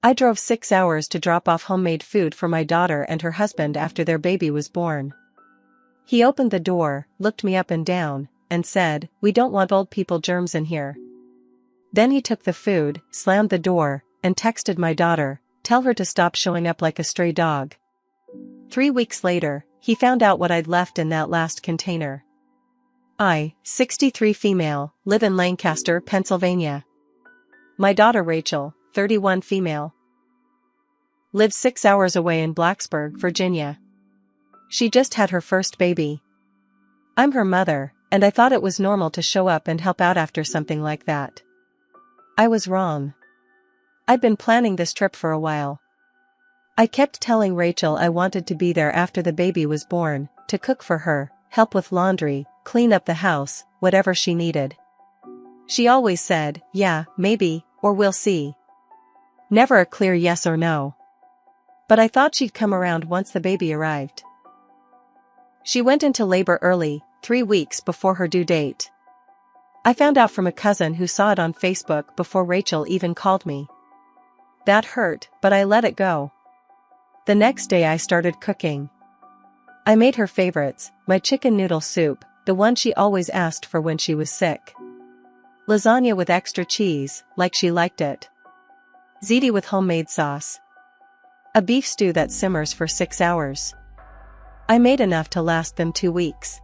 I drove 6 hours to drop off homemade food for my daughter and her husband after their baby was born. He opened the door, looked me up and down, and said, "We don't want old people germs in here." Then he took the food, slammed the door, and texted my daughter, "Tell her to stop showing up like a stray dog." 3 weeks later, he found out what I'd left in that last container. I, 63 female, live in Lancaster, Pennsylvania. My daughter Rachel, 31 female, lives 6 hours away in Blacksburg, Virginia. She just had her first baby. I'm her mother, and I thought it was normal to show up and help out after something like that. I was wrong. I'd been planning this trip for a while. I kept telling Rachel I wanted to be there after the baby was born, to cook for her, help with laundry, clean up the house, whatever she needed. She always said, "Yeah, maybe, or we'll see." Never a clear yes or no. But I thought she'd come around once the baby arrived. She went into labor early, 3 weeks before her due date. I found out from a cousin who saw it on Facebook before Rachel even called me. That hurt, but I let it go. The next day I started cooking. I made her favorites, my chicken noodle soup, the one she always asked for when she was sick. Lasagna with extra cheese, like she liked it. Ziti with homemade sauce. A beef stew that simmers for 6 hours. I made enough to last them 2 weeks.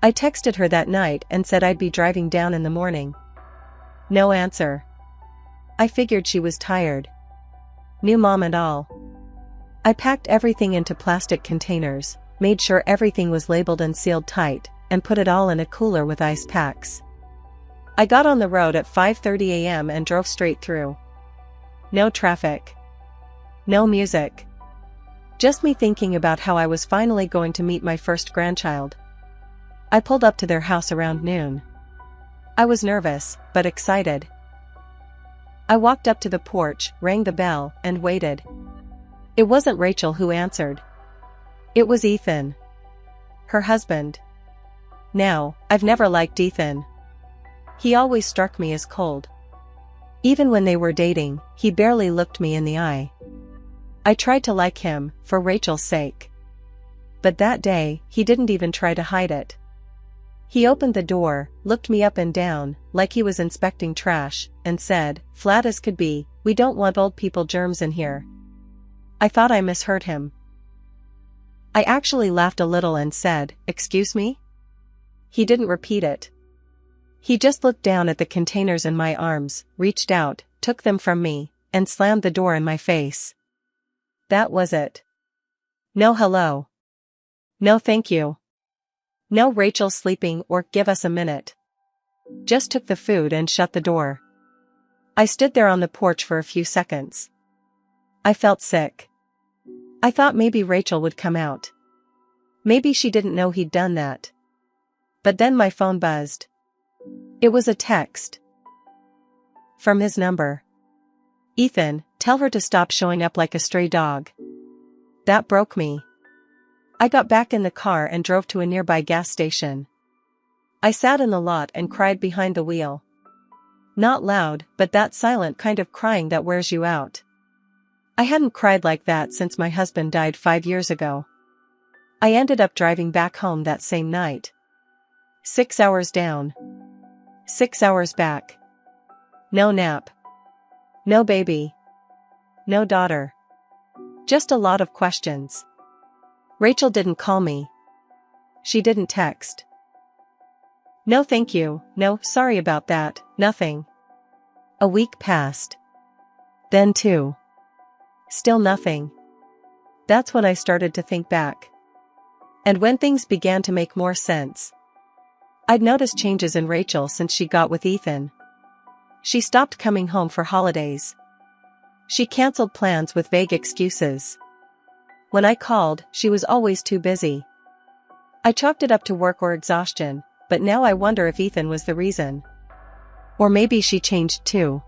I texted her that night and said I'd be driving down in the morning. No answer. I figured she was tired. New mom and all. I packed everything into plastic containers, made sure everything was labeled and sealed tight, and put it all in a cooler with ice packs. I got on the road at 5:30 a.m. and drove straight through. No traffic. No music. Just me thinking about how I was finally going to meet my first grandchild. I pulled up to their house around noon. I was nervous, but excited. I walked up to the porch, rang the bell, and waited. It wasn't Rachel who answered. It was Ethan. Her husband. Now, I've never liked Ethan. He always struck me as cold. Even when they were dating, he barely looked me in the eye. I tried to like him, for Rachel's sake. But that day, he didn't even try to hide it. He opened the door, looked me up and down, like he was inspecting trash, and said, flat as could be, "We don't want old people germs in here." I thought I misheard him. I actually laughed a little and said, "Excuse me?" He didn't repeat it. He just looked down at the containers in my arms, reached out, took them from me, and slammed the door in my face. That was it. No hello. No thank you. No Rachel's sleeping or give us a minute. Just took the food and shut the door. I stood there on the porch for a few seconds. I felt sick. I thought maybe Rachel would come out. Maybe she didn't know he'd done that. But then my phone buzzed. It was a text. From his number. "Ethan, tell her to stop showing up like a stray dog." That broke me. I got back in the car and drove to a nearby gas station. I sat in the lot and cried behind the wheel. Not loud, but that silent kind of crying that wears you out. I hadn't cried like that since my husband died 5 years ago. I ended up driving back home that same night. 6 hours down. 6 hours back. No nap. No baby. No daughter. Just a lot of questions. Rachel didn't call me. She didn't text. No thank you, no sorry about that, nothing. A week passed. Then 2. Still nothing. That's when I started to think back. And when things began to make more sense. I'd noticed changes in Rachel since she got with Ethan. She stopped coming home for holidays. She canceled plans with vague excuses. When I called, she was always too busy. I chalked it up to work or exhaustion, but now I wonder if Ethan was the reason. Or maybe she changed too.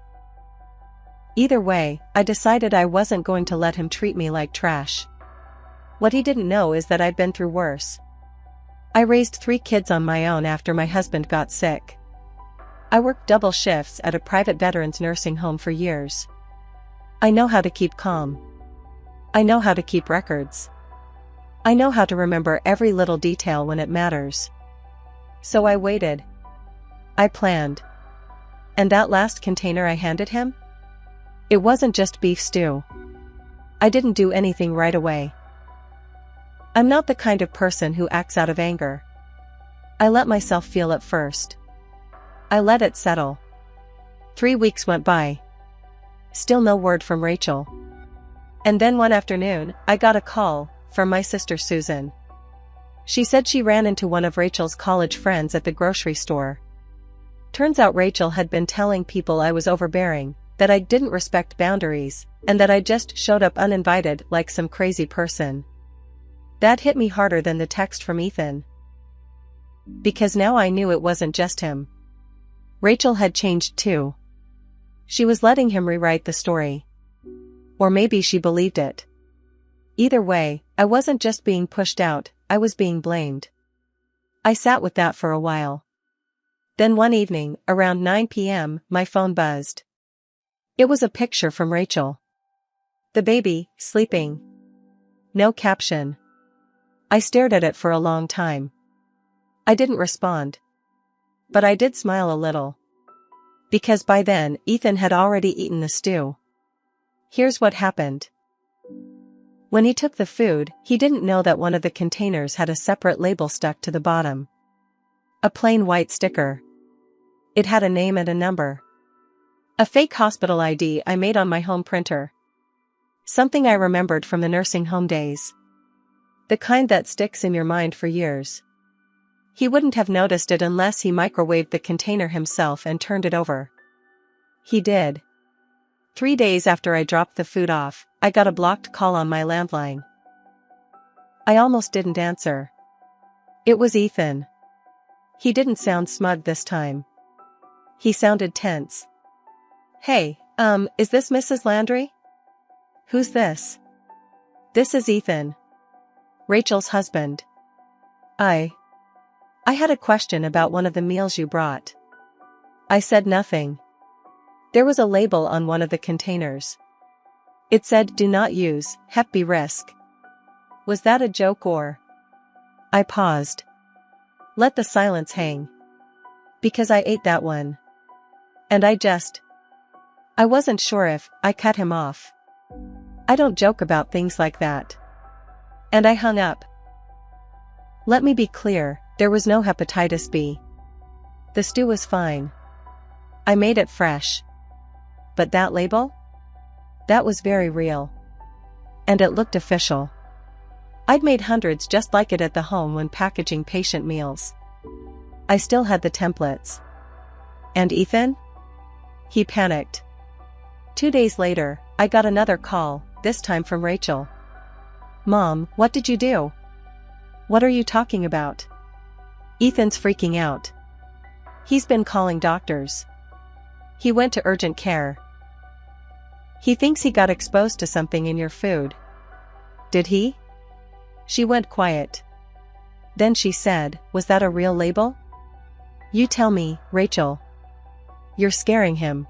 Either way, I decided I wasn't going to let him treat me like trash. What he didn't know is that I'd been through worse. I raised 3 kids on my own after my husband got sick. I worked double shifts at a private veterans nursing home for years. I know how to keep calm. I know how to keep records. I know how to remember every little detail when it matters. So I waited. I planned. And that last container I handed him? It wasn't just beef stew. I didn't do anything right away. I'm not the kind of person who acts out of anger. I let myself feel it first. I let it settle. 3 weeks went by. Still no word from Rachel. And then one afternoon, I got a call from my sister Susan. She said she ran into one of Rachel's college friends at the grocery store. Turns out Rachel had been telling people I was overbearing, that I didn't respect boundaries, and that I just showed up uninvited like some crazy person. That hit me harder than the text from Ethan. Because now I knew it wasn't just him. Rachel had changed too. She was letting him rewrite the story. Or maybe she believed it. Either way, I wasn't just being pushed out, I was being blamed. I sat with that for a while. Then one evening, around 9 p.m., my phone buzzed. It was a picture from Rachel. The baby, sleeping. No caption. I stared at it for a long time. I didn't respond. But I did smile a little. Because by then, Ethan had already eaten the stew. Here's what happened. When he took the food, he didn't know that one of the containers had a separate label stuck to the bottom. A plain white sticker. It had a name and a number. A fake hospital ID I made on my home printer. Something I remembered from the nursing home days. The kind that sticks in your mind for years. He wouldn't have noticed it unless he microwaved the container himself and turned it over. He did. 3 days after I dropped the food off, I got a blocked call on my landline. I almost didn't answer. It was Ethan. He didn't sound smug this time. He sounded tense. Hey, is this Mrs. Landry? Who's this? This is Ethan. Rachel's husband. I had a question about one of the meals you brought. I said nothing. There was a label on one of the containers. It said, "Do not use, Hep B risk." Was that a joke or? I paused. Let the silence hang. Because I ate that one. And I wasn't sure if I cut him off. I don't joke about things like that. And I hung up. Let me be clear, there was no hepatitis B. The stew was fine. I made it fresh. But that label? That was very real. And it looked official. I'd made hundreds just like it at the home when packaging patient meals. I still had the templates. And Ethan? He panicked. 2 days later, I got another call, this time from Rachel. Mom, what did you do? What are you talking about? Ethan's freaking out. He's been calling doctors. He went to urgent care. He thinks he got exposed to something in your food. Did he? She went quiet. Then she said, was that a real label? You tell me, Rachel. You're scaring him.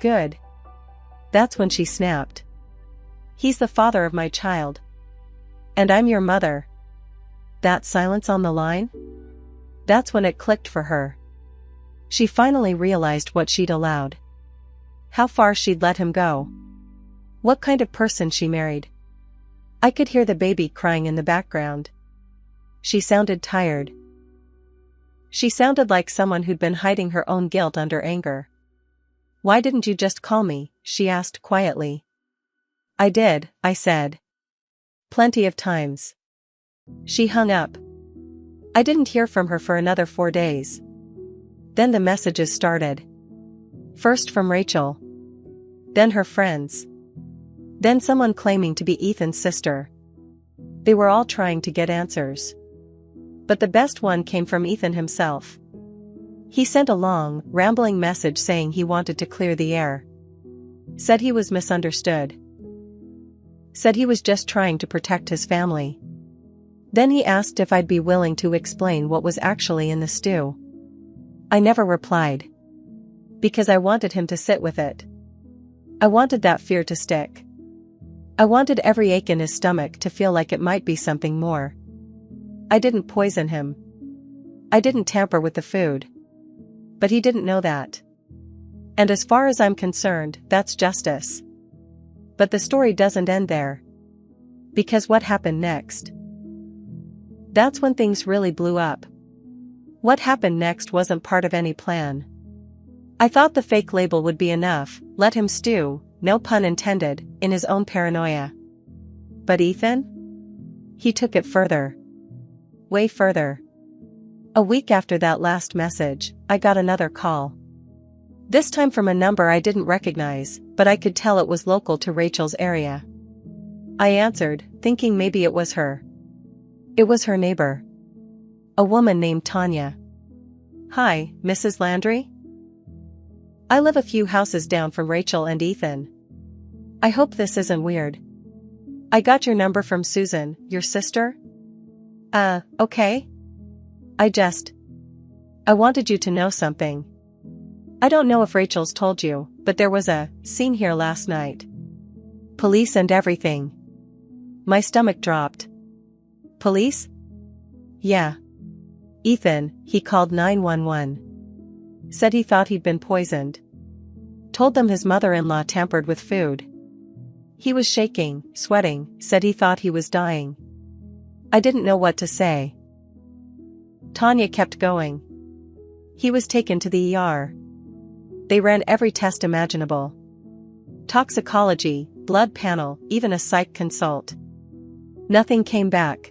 Good. That's when she snapped. He's the father of my child. And I'm your mother. That silence on the line? That's when it clicked for her. She finally realized what she'd allowed. How far she'd let him go. What kind of person she married. I could hear the baby crying in the background. She sounded tired. She sounded like someone who'd been hiding her own guilt under anger. Why didn't you just call me? She asked quietly. I did, I said. Plenty of times. She hung up. I didn't hear from her for another 4 days. Then the messages started. First from Rachel. Then her friends. Then someone claiming to be Ethan's sister. They were all trying to get answers. But the best one came from Ethan himself. He sent a long, rambling message saying he wanted to clear the air. Said he was misunderstood. Said he was just trying to protect his family. Then he asked if I'd be willing to explain what was actually in the stew. I never replied. Because I wanted him to sit with it. I wanted that fear to stick. I wanted every ache in his stomach to feel like it might be something more. I didn't poison him. I didn't tamper with the food. But he didn't know that. And as far as I'm concerned, that's justice. But the story doesn't end there. Because what happened next? That's when things really blew up. What happened next wasn't part of any plan. I thought the fake label would be enough, let him stew, no pun intended, in his own paranoia. But Ethan? He took it further. Way further. A week after that last message, I got another call. This time from a number I didn't recognize, but I could tell it was local to Rachel's area. I answered, thinking maybe it was her. It was her neighbor. A woman named Tanya. "Hi, Mrs. Landry? I live a few houses down from Rachel and Ethan. I hope this isn't weird. I got your number from Susan, your sister?" Okay. I wanted you to know something. I don't know if Rachel's told you, but there was a scene here last night. Police and everything. My stomach dropped. Police? Yeah. Ethan, he called 911. Said he thought he'd been poisoned. Told them his mother-in-law tampered with food. He was shaking, sweating, said he thought he was dying. I didn't know what to say. Tanya kept going. He was taken to the ER. They ran every test imaginable. Toxicology, blood panel, even a psych consult. Nothing came back.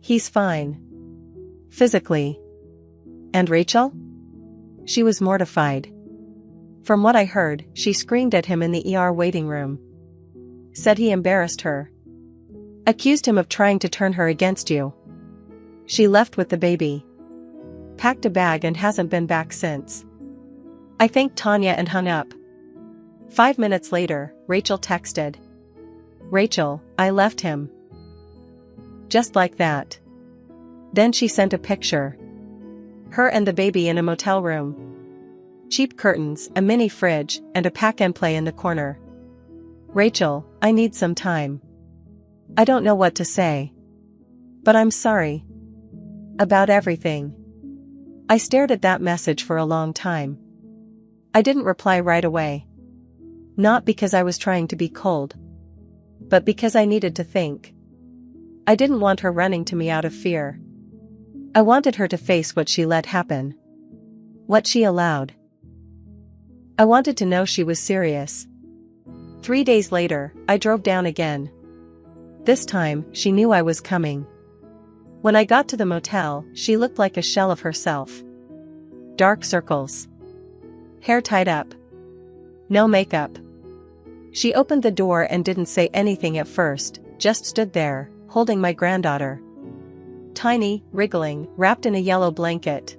He's fine. Physically. And Rachel? She was mortified. From what I heard, she screamed at him in the ER waiting room. Said he embarrassed her. Accused him of trying to turn her against you. She left with the baby. Packed a bag and hasn't been back since. I thanked Tanya and hung up. 5 minutes later, Rachel texted. "Rachel, I left him." Just like that. Then she sent a picture. Her and the baby in a motel room. Cheap curtains, a mini fridge, and a pack-and-play in the corner. "Rachel, I need some time. I don't know what to say. But I'm sorry. About everything." I stared at that message for a long time. I didn't reply right away. Not because I was trying to be cold. But because I needed to think. I didn't want her running to me out of fear. I wanted her to face what she let happen. What she allowed. I wanted to know she was serious. 3 days later, I drove down again. This time, she knew I was coming. When I got to the motel, she looked like a shell of herself. Dark circles. Hair tied up. No makeup. She opened the door and didn't say anything at first, just stood there, holding my granddaughter. Tiny, wriggling, wrapped in a yellow blanket.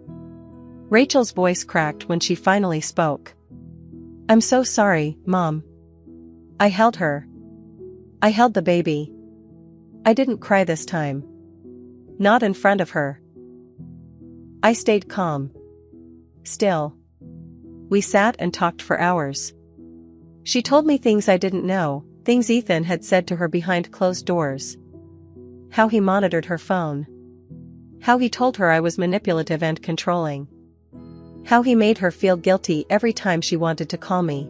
Rachel's voice cracked when she finally spoke. "I'm so sorry, Mom." I held her. I held the baby. I didn't cry this time. Not in front of her. I stayed calm. Still. We sat and talked for hours. She told me things I didn't know, things Ethan had said to her behind closed doors. How he monitored her phone. How he told her I was manipulative and controlling. How he made her feel guilty every time she wanted to call me.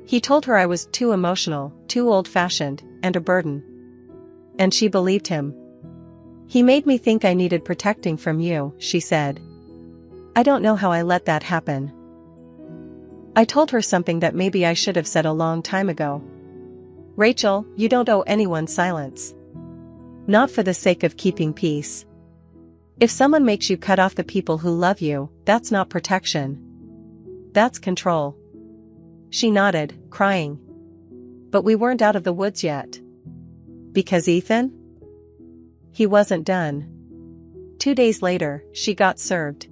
He told her I was too emotional, too old-fashioned, and a burden. And she believed him. "He made me think I needed protecting from you," she said. I don't know how I let that happen. I told her something that maybe I should have said a long time ago. "Rachel, you don't owe anyone silence. Not for the sake of keeping peace. If someone makes you cut off the people who love you, that's not protection. That's control." She nodded, crying. But we weren't out of the woods yet. Because Ethan? He wasn't done. 2 days later, she got served.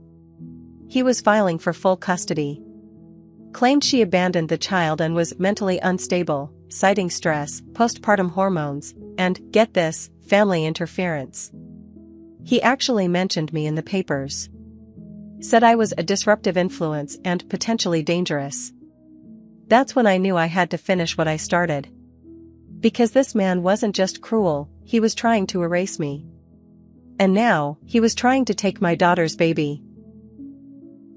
He was filing for full custody. Claimed she abandoned the child and was mentally unstable, citing stress, postpartum hormones, and, get this, family interference. He actually mentioned me in the papers. Said I was a disruptive influence and potentially dangerous. That's when I knew I had to finish what I started. Because this man wasn't just cruel, he was trying to erase me. And now, he was trying to take my daughter's baby.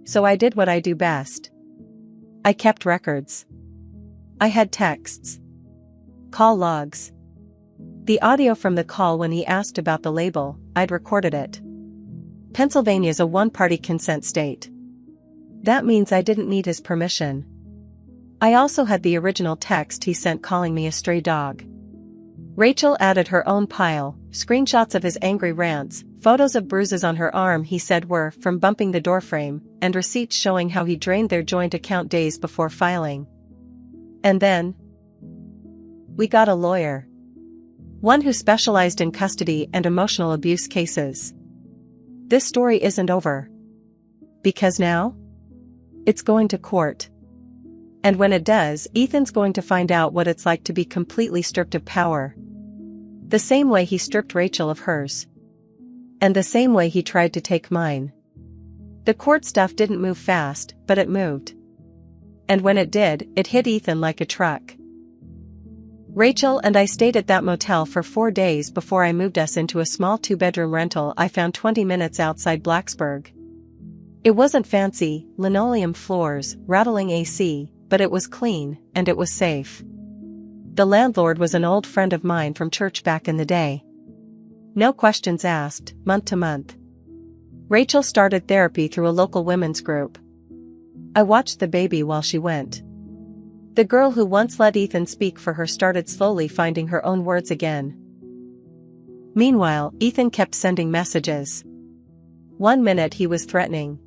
So I did what I do best. I kept records. I had texts. Call logs. The audio from the call when he asked about the label, I'd recorded it. Pennsylvania's a one-party consent state. That means I didn't need his permission. I also had the original text he sent calling me a stray dog. Rachel added her own pile, screenshots of his angry rants, photos of bruises on her arm he said were from bumping the doorframe, and receipts showing how he drained their joint account days before filing. And then, we got a lawyer. One who specialized in custody and emotional abuse cases. This story isn't over. Because now, it's going to court. And when it does, Ethan's going to find out what it's like to be completely stripped of power. The same way he stripped Rachel of hers. And the same way he tried to take mine. The court stuff didn't move fast, but it moved. And when it did, it hit Ethan like a truck. Rachel and I stayed at that motel for 4 days before I moved us into a small 2-bedroom rental I found 20 minutes outside Blacksburg. It wasn't fancy, linoleum floors, rattling AC, but it was clean, and it was safe. The landlord was an old friend of mine from church back in the day. No questions asked, month to month. Rachel started therapy through a local women's group. I watched the baby while she went. The girl who once let Ethan speak for her started slowly finding her own words again. Meanwhile, Ethan kept sending messages. 1 minute he was threatening.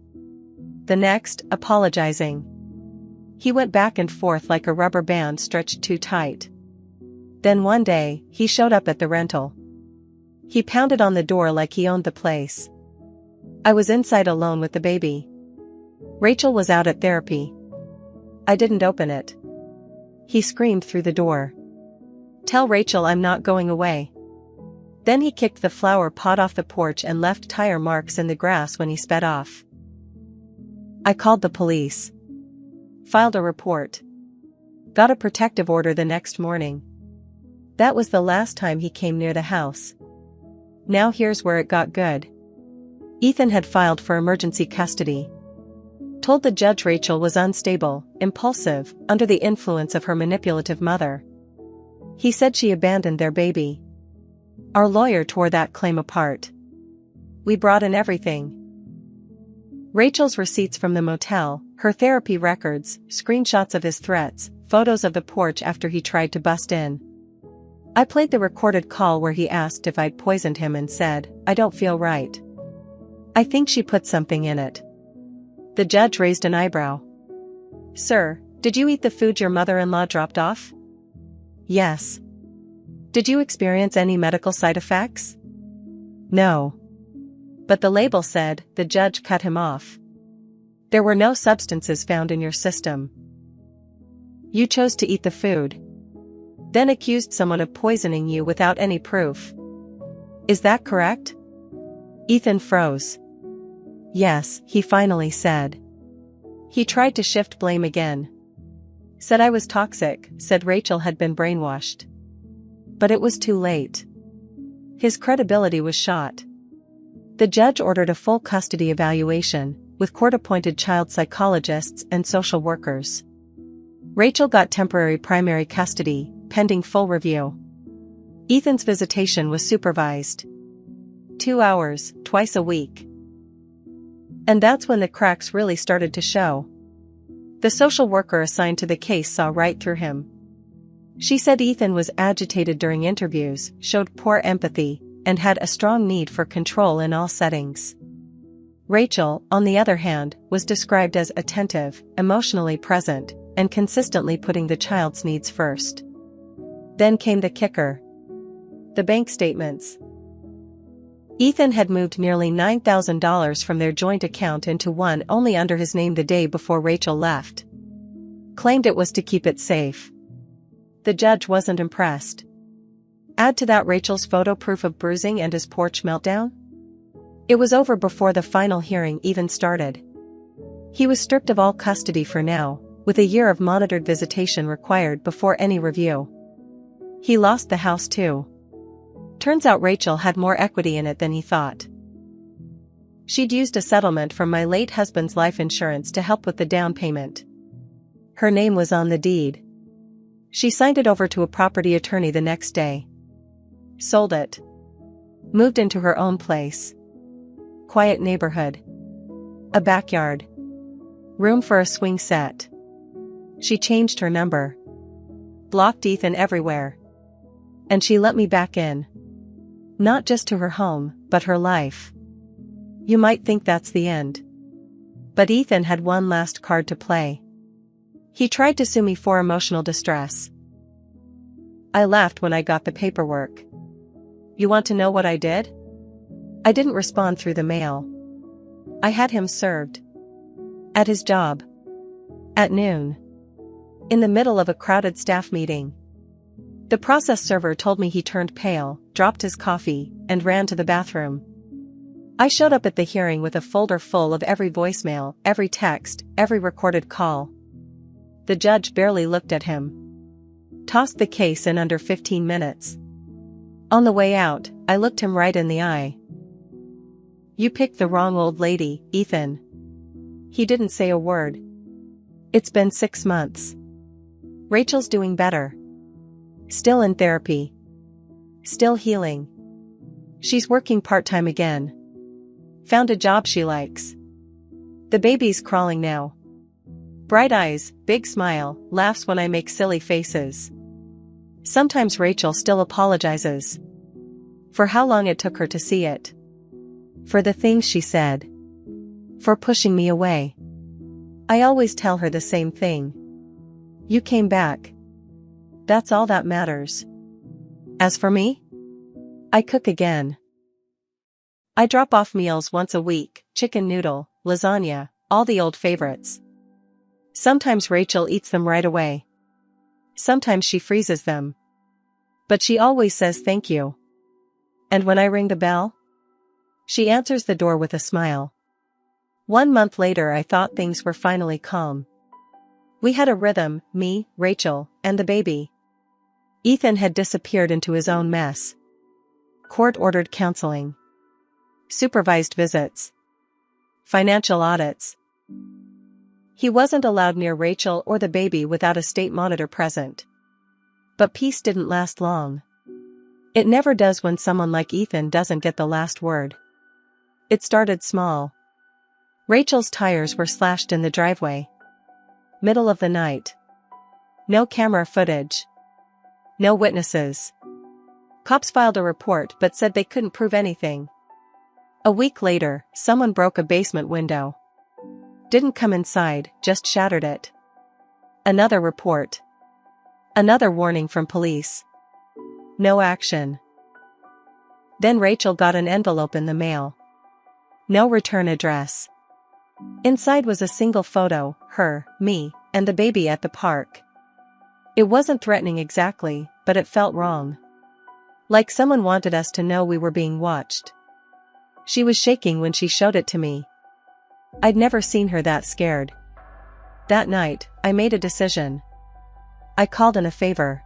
The next, apologizing. He went back and forth like a rubber band stretched too tight. Then one day, he showed up at the rental. He pounded on the door like he owned the place. I was inside alone with the baby. Rachel was out at therapy. I didn't open it. He screamed through the door. Tell Rachel I'm not going away. Then he kicked the flower pot off the porch and left tire marks in the grass when he sped off. I called the police. Filed a report. Got a protective order the next morning. That was the last time he came near the house. Now here's where it got good. Ethan had filed for emergency custody. Told the judge Rachel was unstable, impulsive, under the influence of her manipulative mother. He said she abandoned their baby. Our lawyer tore that claim apart. We brought in everything. Rachel's receipts from the motel, her therapy records, screenshots of his threats, photos of the porch after he tried to bust in. I played the recorded call where he asked if I'd poisoned him and said, I don't feel right. I think she put something in it. The judge raised an eyebrow. Sir, did you eat the food your mother-in-law dropped off? Yes. Did you experience any medical side effects? No. But the label said, the judge cut him off. There were no substances found in your system. You chose to eat the food. Then accused someone of poisoning you without any proof. Is that correct? Ethan froze. Yes, he finally said. He tried to shift blame again. Said I was toxic, said Rachel had been brainwashed. But it was too late. His credibility was shot. The judge ordered a full custody evaluation, with court-appointed child psychologists and social workers. Rachel got temporary primary custody, pending full review. Ethan's visitation was supervised. 2 hours, twice a week. And that's when the cracks really started to show. The social worker assigned to the case saw right through him. She said Ethan was agitated during interviews, showed poor empathy, and had a strong need for control in all settings. Rachel, on the other hand, was described as attentive, emotionally present, and consistently putting the child's needs first. Then came the kicker. The bank statements. Ethan had moved nearly $9,000 from their joint account into one only under his name the day before Rachel left. Claimed it was to keep it safe. The judge wasn't impressed. Add to that Rachel's photo proof of bruising and his porch meltdown? It was over before the final hearing even started. He was stripped of all custody for now, with a year of monitored visitation required before any review. He lost the house too. Turns out Rachel had more equity in it than he thought. She'd used a settlement from my late husband's life insurance to help with the down payment. Her name was on the deed. She signed it over to a property attorney the next day. Sold it. Moved into her own place. Quiet neighborhood. A backyard. Room for a swing set. She changed her number. Blocked Ethan everywhere. And she let me back in. Not just to her home, but her life. You might think that's the end. But Ethan had one last card to play. He tried to sue me for emotional distress. I laughed when I got the paperwork. You want to know what I did? I didn't respond through the mail. I had him served. At his job. At noon. In the middle of a crowded staff meeting. The process server told me he turned pale, dropped his coffee, and ran to the bathroom. I showed up at the hearing with a folder full of every voicemail, every text, every recorded call. The judge barely looked at him. Tossed the case in under 15 minutes. On the way out, I looked him right in the eye. You picked the wrong old lady, Ethan. He didn't say a word. It's been 6 months. Rachel's doing better. Still in therapy. Still healing. She's working part-time again. Found a job she likes. The baby's crawling now. Bright eyes, big smile, laughs when I make silly faces. Sometimes Rachel still apologizes. For how long it took her to see it. For the things she said. For pushing me away. I always tell her the same thing. You came back. That's all that matters. As for me? I cook again. I drop off meals once a week, chicken noodle, lasagna, all the old favorites. Sometimes Rachel eats them right away. Sometimes she freezes them. But she always says thank you. And when I ring the bell? She answers the door with a smile. 1 month later I thought things were finally calm. We had a rhythm, me, Rachel, and the baby. Ethan had disappeared into his own mess. Court-ordered counseling. Supervised visits. Financial audits. He wasn't allowed near Rachel or the baby without a state monitor present. But peace didn't last long. It never does when someone like Ethan doesn't get the last word. It started small. Rachel's tires were slashed in the driveway. Middle of the night. No camera footage. No witnesses. Cops filed a report but said they couldn't prove anything. A week later, someone broke a basement window. Didn't come inside, just shattered it. Another report. Another warning from police. No action. Then Rachel got an envelope in the mail. No return address. Inside was a single photo, her, me, and the baby at the park. It wasn't threatening exactly, but it felt wrong. Like someone wanted us to know we were being watched. She was shaking when she showed it to me. I'd never seen her that scared. That night, I made a decision. I called in a favor.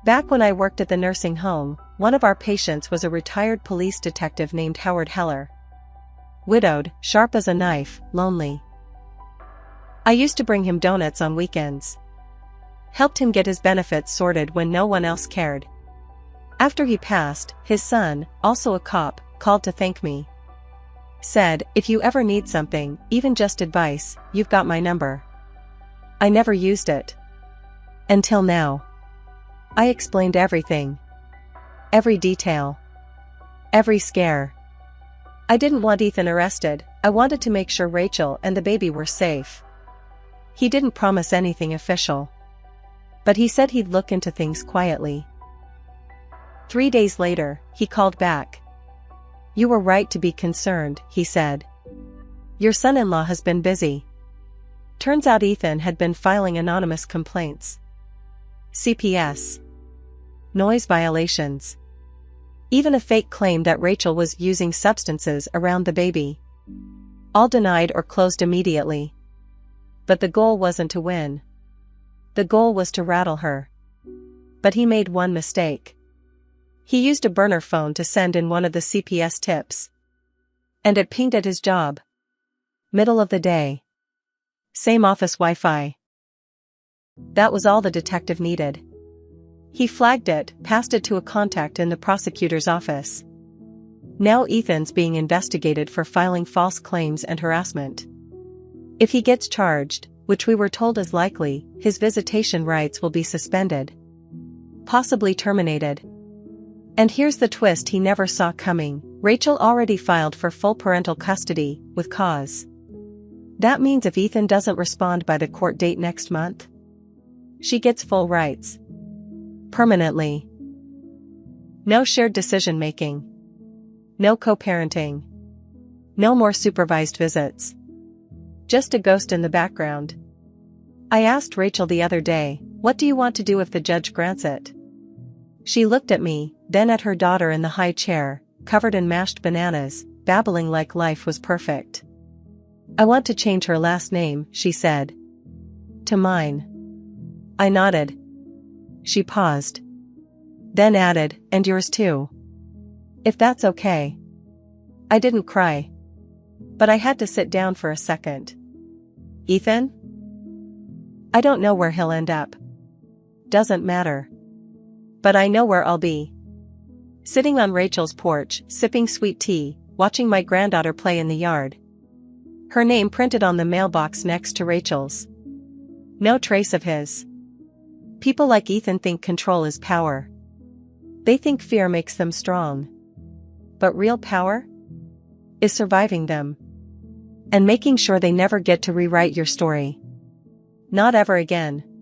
Back when I worked at the nursing home, one of our patients was a retired police detective named Howard Heller. Widowed, sharp as a knife, lonely. I used to bring him donuts on weekends. Helped him get his benefits sorted when no one else cared. After he passed, his son, also a cop, called to thank me. Said, if you ever need something, even just advice, you've got my number. I never used it. Until now. I explained everything. Every detail. Every scare. I didn't want Ethan arrested, I wanted to make sure Rachel and the baby were safe. He didn't promise anything official. But he said he'd look into things quietly. 3 days later, he called back. You were right to be concerned, he said. Your son-in-law has been busy. Turns out Ethan had been filing anonymous complaints. CPS. Noise violations. Even a fake claim that Rachel was using substances around the baby. All denied or closed immediately. But the goal wasn't to win. The goal was to rattle her. But he made one mistake. He used a burner phone to send in one of the CPS tips. And it pinged at his job. Middle of the day. Same office Wi-Fi. That was all the detective needed. He flagged it, passed it to a contact in the prosecutor's office. Now Ethan's being investigated for filing false claims and harassment. If he gets charged, which we were told is likely, his visitation rights will be suspended. Possibly terminated. And here's the twist he never saw coming: Rachel already filed for full parental custody, with cause. That means if Ethan doesn't respond by the court date next month, she gets full rights. Permanently. No shared decision-making. No co-parenting. No more supervised visits. Just a ghost in the background. I asked Rachel the other day, "What do you want to do if the judge grants it?" She looked at me, then at her daughter in the high chair, covered in mashed bananas, babbling like life was perfect. "I want to change her last name," she said. "To mine." I nodded. She paused. Then added, "And yours too. If that's okay." I didn't cry. But I had to sit down for a second. Ethan? I don't know where he'll end up. Doesn't matter. But I know where I'll be. Sitting on Rachel's porch, sipping sweet tea, watching my granddaughter play in the yard. Her name printed on the mailbox next to Rachel's. No trace of his. People like Ethan think control is power. They think fear makes them strong. But real power is surviving them. And making sure they never get to rewrite your story. Not ever again.